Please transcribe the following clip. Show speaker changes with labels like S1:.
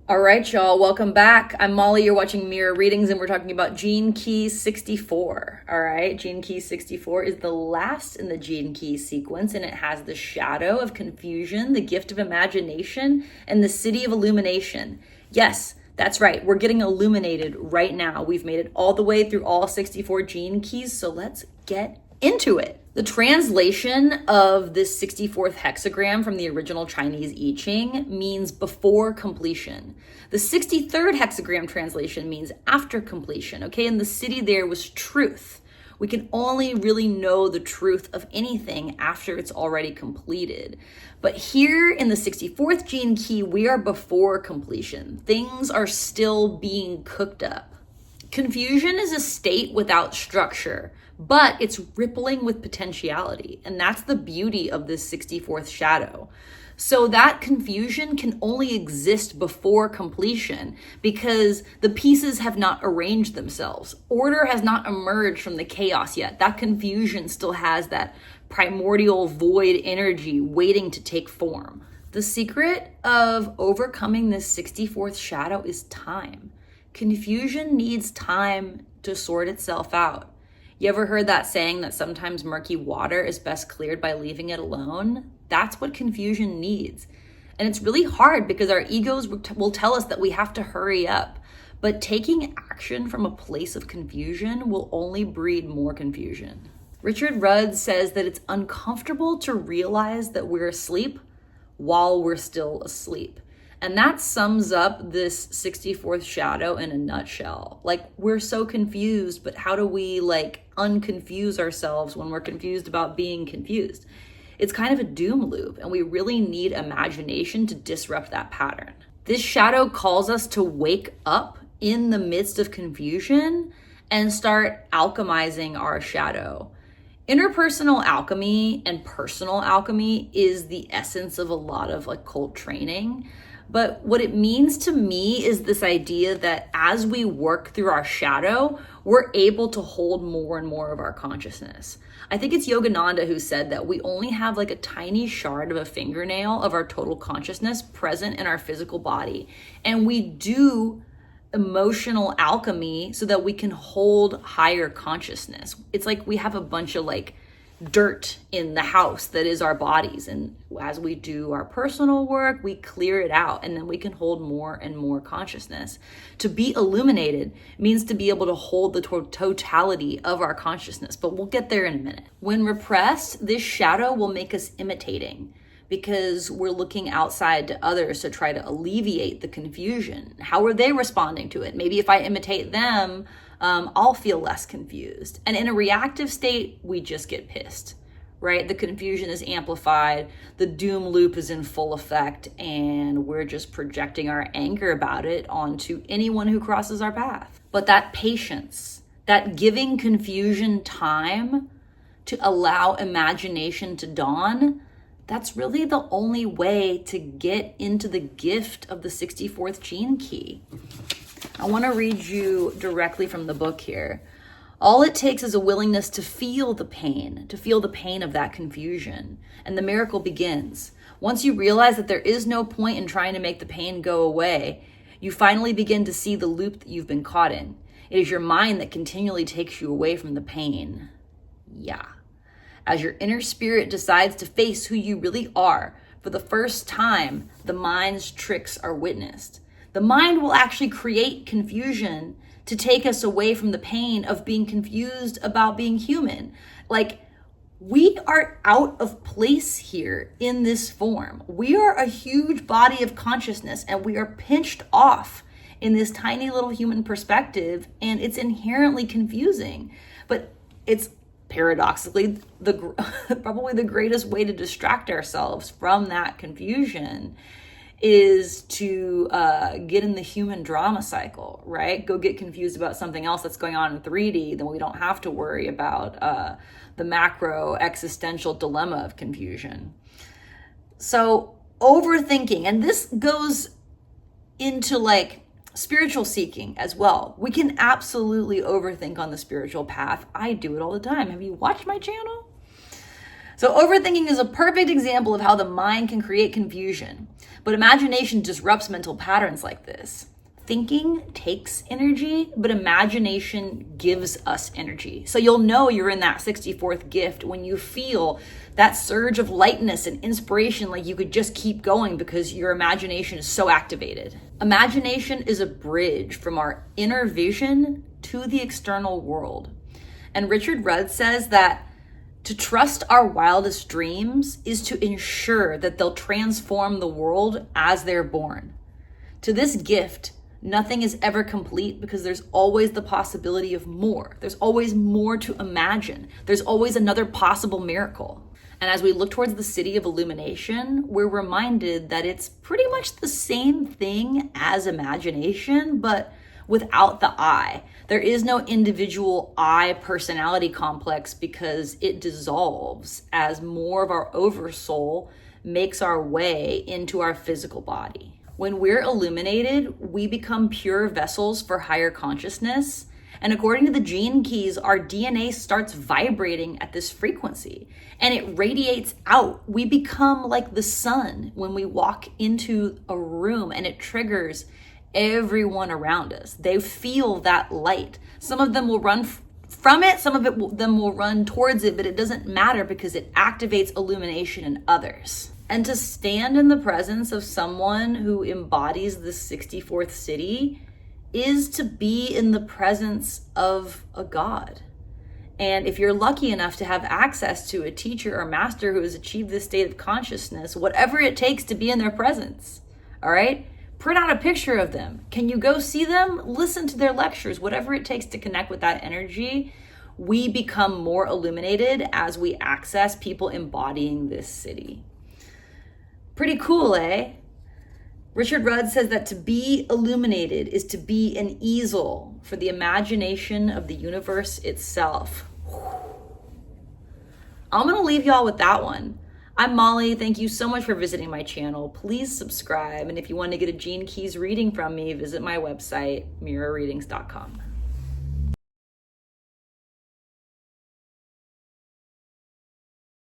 S1: All right, y'all, welcome back. I'm Molly. You're watching Mirror Readings, and we're talking about Gene Key 64. All right, Gene Key 64 is the last in the Gene Key sequence, and it has the shadow of confusion, the gift of imagination, and the city of illumination. Yes, that's right. We're getting illuminated right now. We've made it all the way through all 64 Gene Keys, so let's get into it. The translation of this 64th hexagram from the original Chinese I Ching means before completion. The 63rd hexagram translation means after completion, okay? And the city there was truth. We can only really know the truth of anything after it's already completed. But here in the 64th Gene Key, we are before completion. Things are still being cooked up. Confusion is a state without structure, but it's rippling with potentiality. And that's the beauty of this 64th shadow. So that confusion can only exist before completion because the pieces have not arranged themselves. Order has not emerged from the chaos yet. That confusion still has that primordial void energy waiting to take form. The secret of overcoming this 64th shadow is time. Confusion needs time to sort itself out. You ever heard that saying that sometimes murky water is best cleared by leaving it alone? That's what confusion needs. And it's really hard because our egos will tell us that we have to hurry up. But taking action from a place of confusion will only breed more confusion. Richard Rudd says that it's uncomfortable to realize that we're asleep while we're still asleep. And that sums up this 64th shadow in a nutshell. Like, we're so confused, but how do we unconfuse ourselves when we're confused about being confused? It's kind of a doom loop, and we really need imagination to disrupt that pattern. This shadow calls us to wake up in the midst of confusion and start alchemizing our shadow. Interpersonal alchemy and personal alchemy is the essence of a lot of cult training. But what it means to me is this idea that as we work through our shadow, we're able to hold more and more of our consciousness. I think it's Yogananda who said that we only have a tiny shard of a fingernail of our total consciousness present in our physical body. And we do emotional alchemy so that we can hold higher consciousness. It's like we have a bunch of dirt in the house that is our bodies, and as we do our personal work, we clear it out, and then we can hold more and more consciousness. To be illuminated means to be able to hold the totality of our consciousness, but we'll get there in a minute. When repressed, this shadow will make us imitating because we're looking outside to others to try to alleviate the confusion. How are they responding to it? Maybe if I imitate them, I'll feel less confused. And in a reactive state, we just get pissed, right? The confusion is amplified, the doom loop is in full effect, and we're just projecting our anger about it onto anyone who crosses our path. But that patience, that giving confusion time to allow imagination to dawn, that's really the only way to get into the gift of the 64th Gene Key. I want to read you directly from the book here. All it takes is a willingness to feel the pain of that confusion, and the miracle begins. Once you realize that there is no point in trying to make the pain go away, you finally begin to see the loop that you've been caught in. It is your mind that continually takes you away from the pain. Yeah. As your inner spirit decides to face who you really are, for the first time, the mind's tricks are witnessed. The mind will actually create confusion to take us away from the pain of being confused about being human. We are out of place here in this form. We are a huge body of consciousness, and we are pinched off in this tiny little human perspective, and it's inherently confusing. But it's paradoxically probably the greatest way to distract ourselves from that confusion is to get in the human drama cycle, right? Go get confused about something else that's going on in 3D, then we don't have to worry about the macro existential dilemma of confusion. So overthinking, and this goes into spiritual seeking as well. We can absolutely overthink on the spiritual path. I do it all the time. Have you watched my channel? So overthinking is a perfect example of how the mind can create confusion, but imagination disrupts mental patterns like this. Thinking takes energy, but imagination gives us energy. So you'll know you're in that 64th gift when you feel that surge of lightness and inspiration, like you could just keep going because your imagination is so activated. Imagination is a bridge from our inner vision to the external world. And Richard Rudd says that to trust our wildest dreams is to ensure that they'll transform the world as they're born. To this gift, nothing is ever complete because there's always the possibility of more. There's always more to imagine. There's always another possible miracle. And as we look towards the city of illumination, we're reminded that it's pretty much the same thing as imagination, but without the I. There is no individual I personality complex because it dissolves as more of our oversoul makes our way into our physical body. When we're illuminated, we become pure vessels for higher consciousness. And according to the gene keys, our DNA starts vibrating at this frequency and it radiates out. We become like the sun when we walk into a room and it triggers everyone around us. They feel that light. Some of them will run from it, some of them will run towards it, but it doesn't matter because it activates illumination in others. And to stand in the presence of someone who embodies the 64th city is to be in the presence of a God. And if you're lucky enough to have access to a teacher or master who has achieved this state of consciousness, whatever it takes to be in their presence, all right? Print out a picture of them. Can you go see them? Listen to their lectures, whatever it takes to connect with that energy. We become more illuminated as we access people embodying this city. Pretty cool, eh? Richard Rudd says that to be illuminated is to be an easel for the imagination of the universe itself. I'm going to leave y'all with that one. I'm Molly. Thank you so much for visiting my channel. Please subscribe. And if you want to get a Gene Keys reading from me, visit my website, mirrorreadings.com.